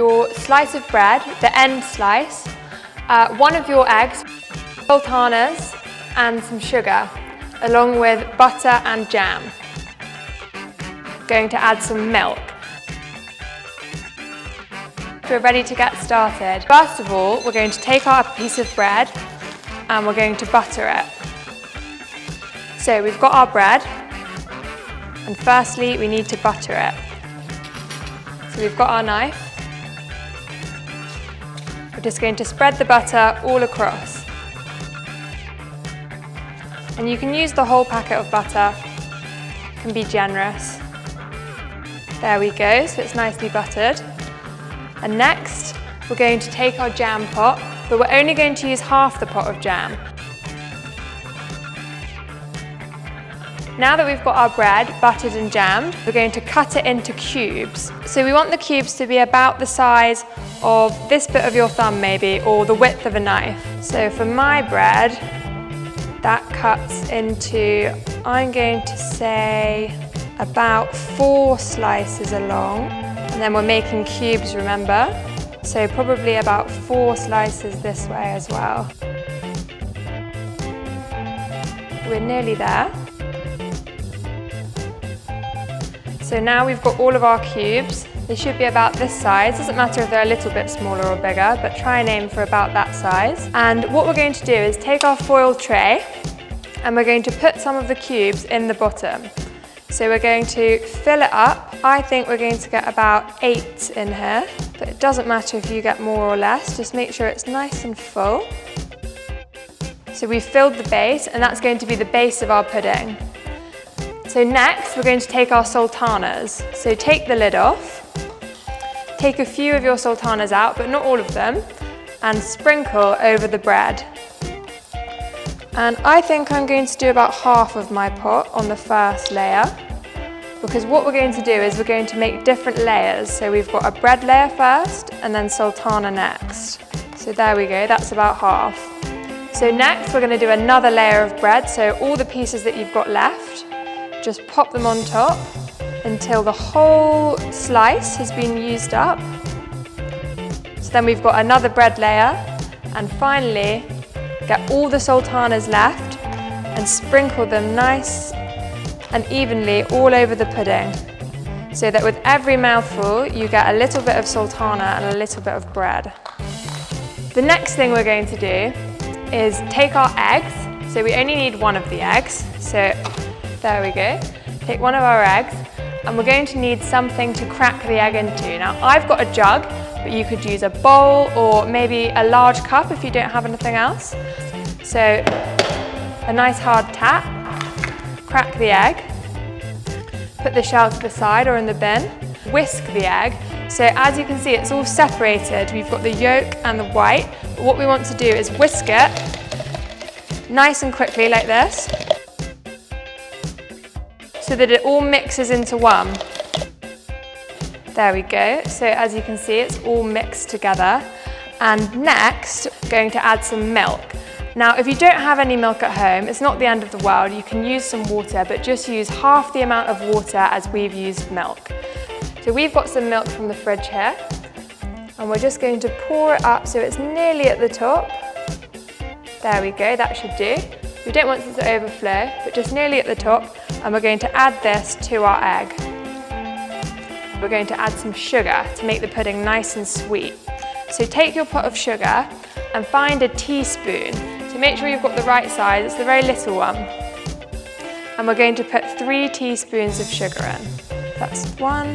your slice of bread, the end slice, one of your eggs, sultanas and some sugar, along with butter and jam. Going to add some milk. We're ready to get started. First of all, we're going to take our piece of bread and we're going to butter it. So we've got our bread, and firstly we need to butter it. So we've got our knife. We're just going to spread the butter all across. And you can use the whole packet of butter, you can be generous. There we go, so it's nicely buttered. And next, we're going to take our jam pot, but we're only going to use half the pot of jam. Now that we've got our bread buttered and jammed, we're going to cut it into cubes. So we want the cubes to be about the size of this bit of your thumb maybe, or the width of a knife. So for my bread, that cuts into, I'm going to say, about 4 slices along. And then we're making cubes, remember? So probably about 4 slices this way as well. We're nearly there. So now we've got all of our cubes. They should be about this size. Doesn't matter if they're a little bit smaller or bigger, but try and aim for about that size. And what we're going to do is take our foil tray and we're going to put some of the cubes in the bottom. So we're going to fill it up. I think we're going to get about 8 in here, but it doesn't matter if you get more or less, just make sure it's nice and full. So we've filled the base, and that's going to be the base of our pudding. So next, we're going to take our sultanas. So take the lid off, take a few of your sultanas out, but not all of them, and sprinkle over the bread. And I think I'm going to do about half of my pot on the first layer, because what we're going to do is we're going to make different layers. So we've got a bread layer first and then sultana next. So there we go, that's about half. So next we're going to do another layer of bread. So all the pieces that you've got left, just pop them on top until the whole slice has been used up. So then we've got another bread layer, and finally get all the sultanas left and sprinkle them nice and evenly all over the pudding, so that with every mouthful you get a little bit of sultana and a little bit of bread. The next thing we're going to do is take our eggs. So we only need one of the eggs. So there we go. Take one of our eggs, and we're going to need something to crack the egg into. Now I've got a jug, but you could use a bowl or maybe a large cup if you don't have anything else. So a nice hard tap, crack the egg, put the shell to the side or in the bin, whisk the egg. So as you can see, it's all separated. We've got the yolk and the white. But what we want to do is whisk it nice and quickly like this, so that it all mixes into one. There we go. So as you can see, it's all mixed together. And next, going to add some milk. Now, if you don't have any milk at home, it's not the end of the world. You can use some water, but just use half the amount of water as we've used milk. So we've got some milk from the fridge here, and we're just going to pour it up so it's nearly at the top. There we go, that should do. We don't want it to overflow, but just nearly at the top, and we're going to add this to our egg. We're going to add some sugar to make the pudding nice and sweet. So take your pot of sugar and find a teaspoon. So make sure you've got the right size, it's the very little one. And we're going to put 3 teaspoons of sugar in. That's 1,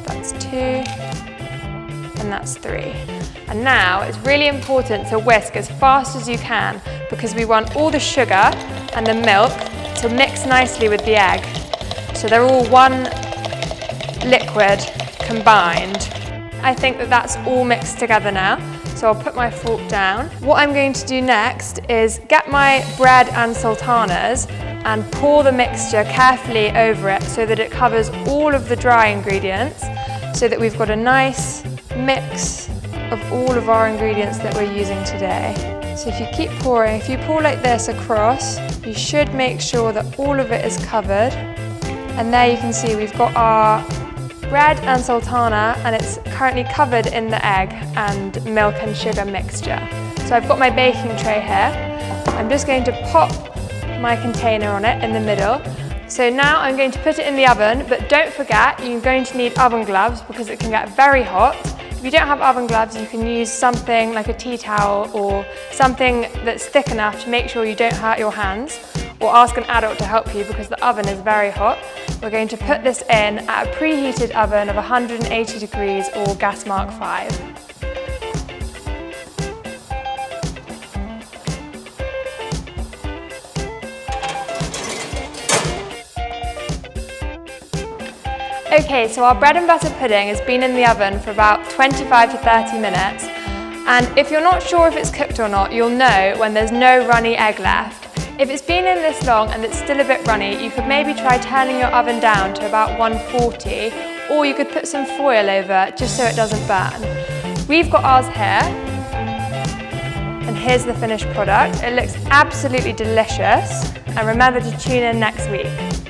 that's 2, and that's 3. And now it's really important to whisk as fast as you can, because we want all the sugar and the milk to mix nicely with the egg. So they're all one liquid combined. I think that that's all mixed together now. So I'll put my fork down. What I'm going to do next is get my bread and sultanas and pour the mixture carefully over it so that it covers all of the dry ingredients, so that we've got a nice mix of all of our ingredients that we're using today. So if you keep pouring, if you pour like this across, you should make sure that all of it is covered. And there you can see we've got our bread and sultana, and it's currently covered in the egg and milk and sugar mixture. So I've got my baking tray here. I'm just going to pop my container on it in the middle. So now I'm going to put it in the oven, but don't forget you're going to need oven gloves because it can get very hot. If you don't have oven gloves, you can use something like a tea towel or something that's thick enough to make sure you don't hurt your hands, or ask an adult to help you because the oven is very hot. We're going to put this in at a preheated oven of 180 degrees or gas mark 5. Okay, so our bread and butter pudding has been in the oven for about 25 to 30 minutes. And if you're not sure if it's cooked or not, you'll know when there's no runny egg left. If it's been in this long and it's still a bit runny, you could maybe try turning your oven down to about 140, or you could put some foil over it just so it doesn't burn. We've got ours here, and here's the finished product. It looks absolutely delicious, and remember to tune in next week.